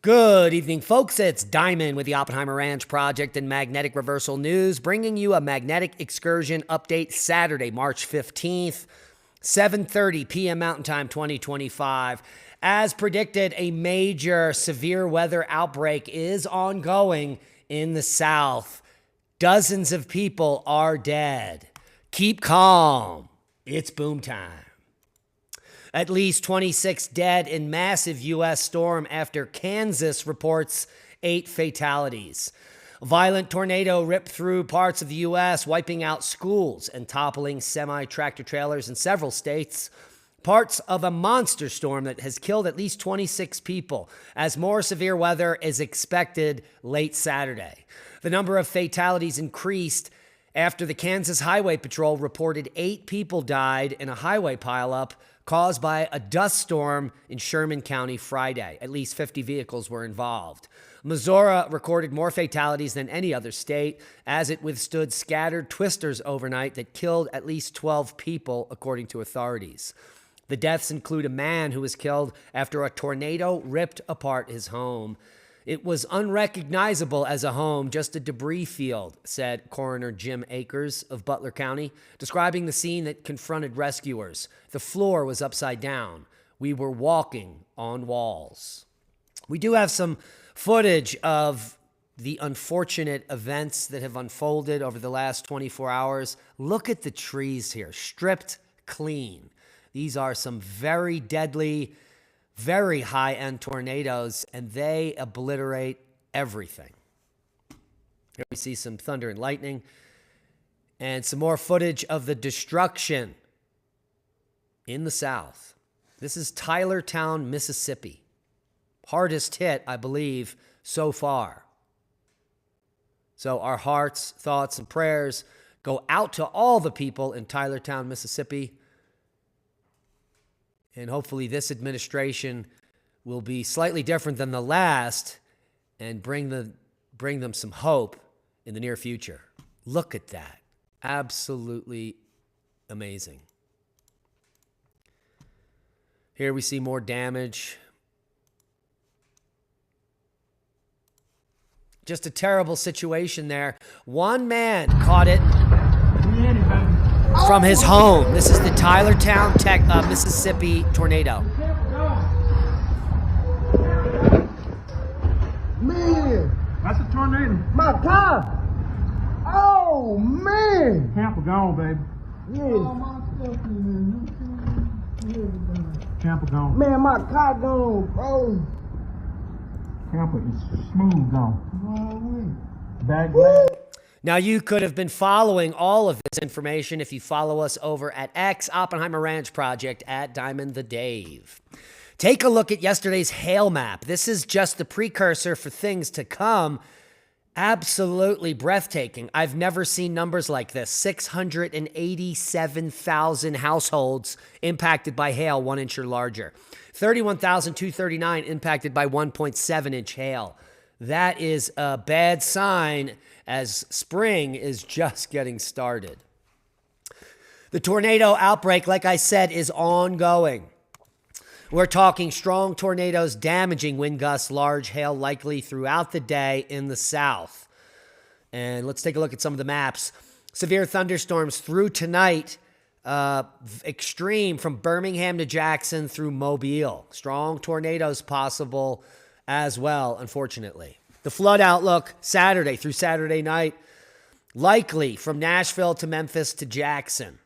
Good evening, folks. It's Diamond with the Oppenheimer Ranch Project and Magnetic Reversal News, bringing you a magnetic excursion update Saturday, March 15th, 7:30 p.m. Mountain Time 2025. As predicted, a major severe weather outbreak is ongoing in the South. Dozens of people are dead. Keep calm. It's boom time. At least 26 dead in massive U.S. storm after Kansas reports 8 fatalities. A violent tornado ripped through parts of the U.S., wiping out schools and toppling semi-tractor trailers in several states. Parts of a monster storm that has killed at least 26 people, as more severe weather is expected late Saturday. The number of fatalities increased after the Kansas Highway Patrol reported 8 people died in a highway pileup caused by a dust storm in Sherman County Friday. At least 50 vehicles were involved. Missouri recorded more fatalities than any other state as it withstood scattered twisters overnight that killed at least 12 people, according to authorities. The deaths include a man who was killed after a tornado ripped apart his home. It was unrecognizable as a home, just a debris field, said Coroner Jim Akers of Butler County, describing the scene that confronted rescuers. The floor was upside down. We were walking on walls. We do have some footage of the unfortunate events that have unfolded over the last 24 hours. Look at the trees here, stripped clean. These are some very deadly, very high-end tornadoes, and they obliterate everything. Here we see some thunder and lightning and some more footage of the destruction in the South. This is Tylertown, Mississippi. Hardest hit, I believe, so far. So our hearts, thoughts, and prayers go out to all the people in Tylertown, Mississippi. And hopefully this administration will be slightly different than the last and bring them some hope in the near future. Look at that. Absolutely amazing. Here we see more damage. Just a terrible situation there. One man caught it from his home. This is the Tylertown, Mississippi tornado. Man, that's a tornado. my car. Oh man. Camper gone, baby. Camper gone. Man, my car gone, bro. Camper is smooth gone. Back Woo. Now, you could have been following all of this information if you follow us over at X, Oppenheimer Ranch Project, at Diamond the Dave. Take a look at yesterday's hail map. This is just the precursor for things to come. Absolutely breathtaking. I've never seen numbers like this. 687,000 households impacted by hail 1 inch or larger. 31,239 impacted by 1.7-inch hail. That is a bad sign as spring is just getting started. The tornado outbreak, like I said, is ongoing. We're talking strong tornadoes, damaging wind gusts, large hail likely throughout the day in the South. And let's take a look at some of the maps. Severe thunderstorms through tonight, extreme from Birmingham to Jackson through Mobile. Strong tornadoes possible as well, unfortunately. The flood outlook Saturday through Saturday night, likely from Nashville to Memphis to Jackson.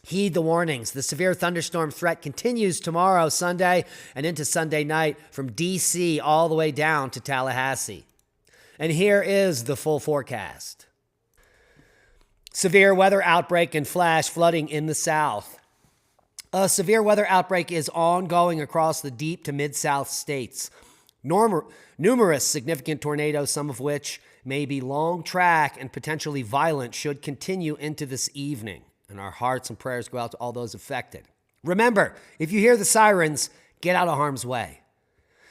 Heed the warnings. The severe thunderstorm threat continues tomorrow, Sunday, and into Sunday night from D.C. all the way down to Tallahassee. And here is the full forecast. Severe weather outbreak and flash flooding in the South. A severe weather outbreak is ongoing across the deep to mid-South states. Numerous significant tornadoes, some of which may be long track and potentially violent, should continue into this evening. And our hearts and prayers go out to all those affected. Remember, if you hear the sirens, get out of harm's way.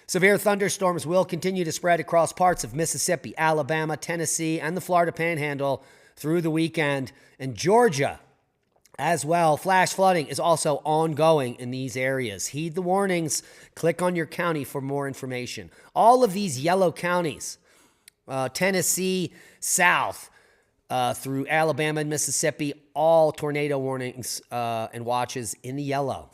Severe thunderstorms will continue to spread across parts of Mississippi, Alabama, Tennessee, and the Florida Panhandle through the weekend. And Georgia As well, flash flooding is also ongoing in these areas. Heed the warnings. Click on your county for more information. All of these yellow counties, Tennessee, south, through Alabama and Mississippi, all tornado warnings and watches in the yellow.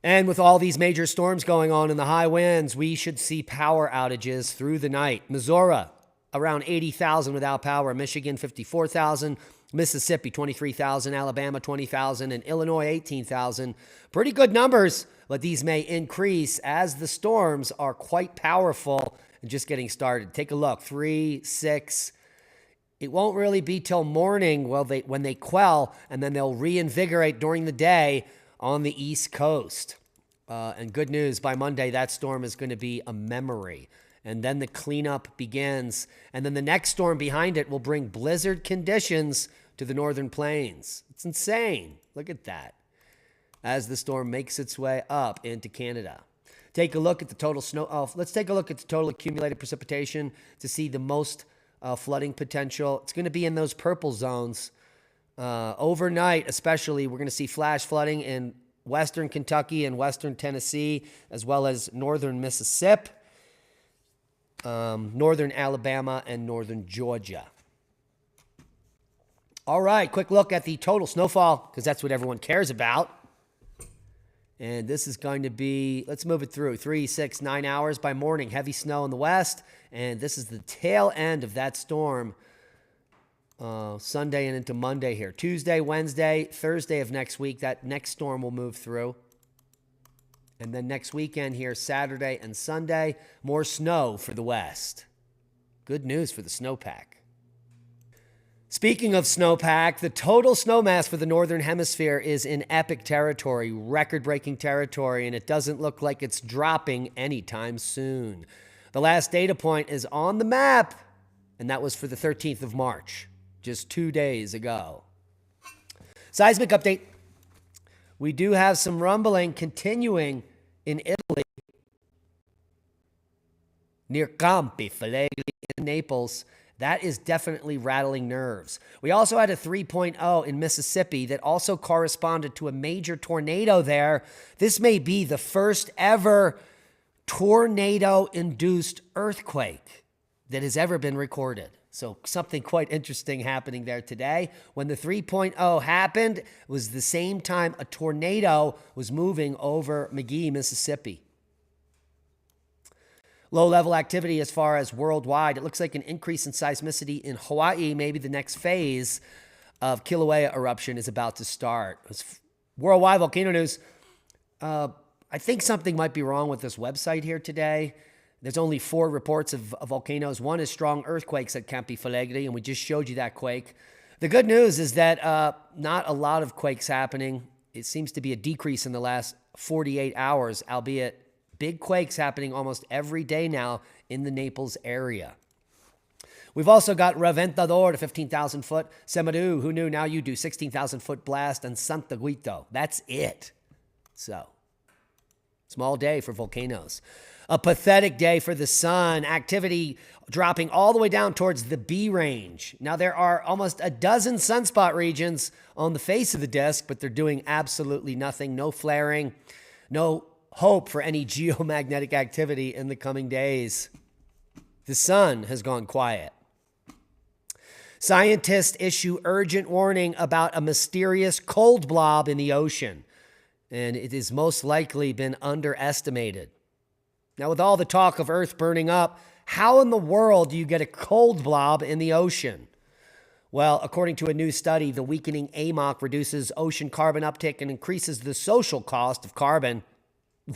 And with all these major storms going on and the high winds, we should see power outages through the night. Missouri, around 80,000 without power. Michigan, 54,000. Mississippi, 23,000. Alabama, 20,000. And Illinois, 18,000. Pretty good numbers, but these may increase as the storms are quite powerful and just getting started. Take a look. 3, 6. It won't really be till morning when they quell, and then they'll reinvigorate during the day on the East Coast. And good news, by Monday, that storm is going to be a memory. And then the cleanup begins. And then the next storm behind it will bring blizzard conditions to the northern plains. It's insane. Look at that. As the storm makes its way up into Canada. Take a look at the total snow. Let's take a look at the total accumulated precipitation to see the most flooding potential. It's going to be in those purple zones. Overnight, especially, we're going to see flash flooding in western Kentucky and western Tennessee, as well as northern Mississippi, northern Alabama, and northern Georgia. All right, quick look at the total snowfall, because that's what everyone cares about. And this is going to be, let's move it through, 3, 6, 9 hours by morning. Heavy snow in the west, and this is the tail end of that storm. Sunday and into Monday here. Tuesday, Wednesday, Thursday of next week, that next storm will move through. And then next weekend here, Saturday and Sunday, more snow for the west. Good news for the snowpack. Speaking of snowpack, the total snow mass for the northern hemisphere is in epic territory, record-breaking territory, and it doesn't look like it's dropping anytime soon. The last data point is on the map, and that was for the 13th of March. Just 2 days ago. Seismic update. We do have some rumbling continuing in Italy, near Campi Flegrei in Naples. That is definitely rattling nerves. We also had a 3.0 in Mississippi that also corresponded to a major tornado there. This may be the first ever tornado-induced earthquake that has ever been recorded. So something quite interesting happening there today. When the 3.0 happened, it was the same time a tornado was moving over McGee, Mississippi. Low-level activity as far as worldwide. It looks like an increase in seismicity in Hawaii. Maybe the next phase of Kilauea eruption is about to start. Worldwide volcano news. I think something might be wrong with this website here today. There's only 4 reports of volcanoes. One is strong earthquakes at Campi Flegrei, and we just showed you that quake. The good news is that not a lot of quakes happening. It seems to be a decrease in the last 48 hours, albeit big quakes happening almost every day now in the Naples area. We've also got Reventador, the 15,000-foot. Semeru, who knew? Now you do. 16,000-foot blast. And Santa Guito. That's it. So, small day for volcanoes. A pathetic day for the sun. Activity dropping all the way down towards the B range. Now, there are almost a dozen sunspot regions on the face of the disk, but they're doing absolutely nothing. No flaring. No hope for any geomagnetic activity in the coming days. The sun has gone quiet. Scientists issue urgent warning about a mysterious cold blob in the ocean, and it has most likely been underestimated. Now, with all the talk of Earth burning up, how in the world do you get a cold blob in the ocean? Well, according to a new study, the weakening AMOC reduces ocean carbon uptake and increases the social cost of carbon.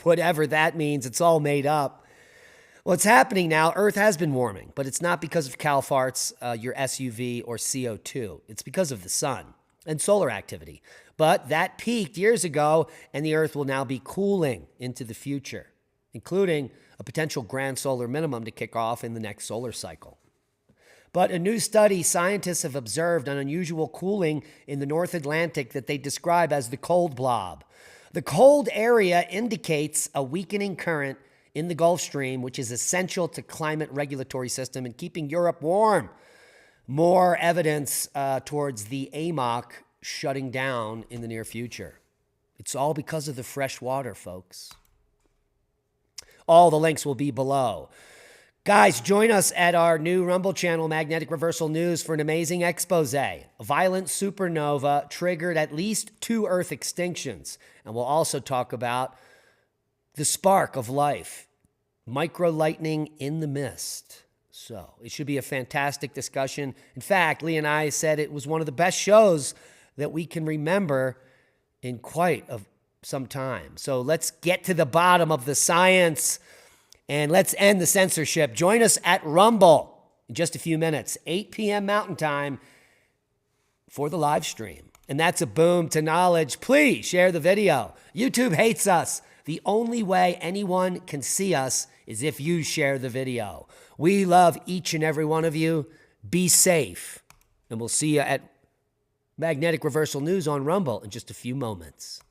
Whatever that means, it's all made up. What's happening now, Earth has been warming, but it's not because of cow farts, your SUV, or CO2. It's because of the sun and solar activity. But that peaked years ago, and the Earth will now be cooling into the future, including a potential grand solar minimum to kick off in the next solar cycle. But a new study, scientists have observed an unusual cooling in the North Atlantic that they describe as the cold blob. The cold area indicates a weakening current in the Gulf Stream, which is essential to climate regulatory system and keeping Europe warm. more evidence towards the AMOC shutting down in the near future. It's all because of the fresh water, folks. All the links will be below. Guys, join us at our new Rumble channel, Magnetic Reversal News, for an amazing expose. A violent supernova triggered at least 2 Earth extinctions. And we'll also talk about the spark of life, micro lightning in the mist. So it should be a fantastic discussion. In fact, Lee and I said it was one of the best shows that we can remember in quite some time. So let's get to the bottom of the science and let's end the censorship. Join us at Rumble in just a few minutes, 8 p.m. Mountain Time for the live stream. And that's a boom to knowledge. Please share the video. YouTube hates us. The only way anyone can see us is if you share the video. We love each and every one of you. Be safe. And we'll see you at Magnetic Reversal News on Rumble in just a few moments.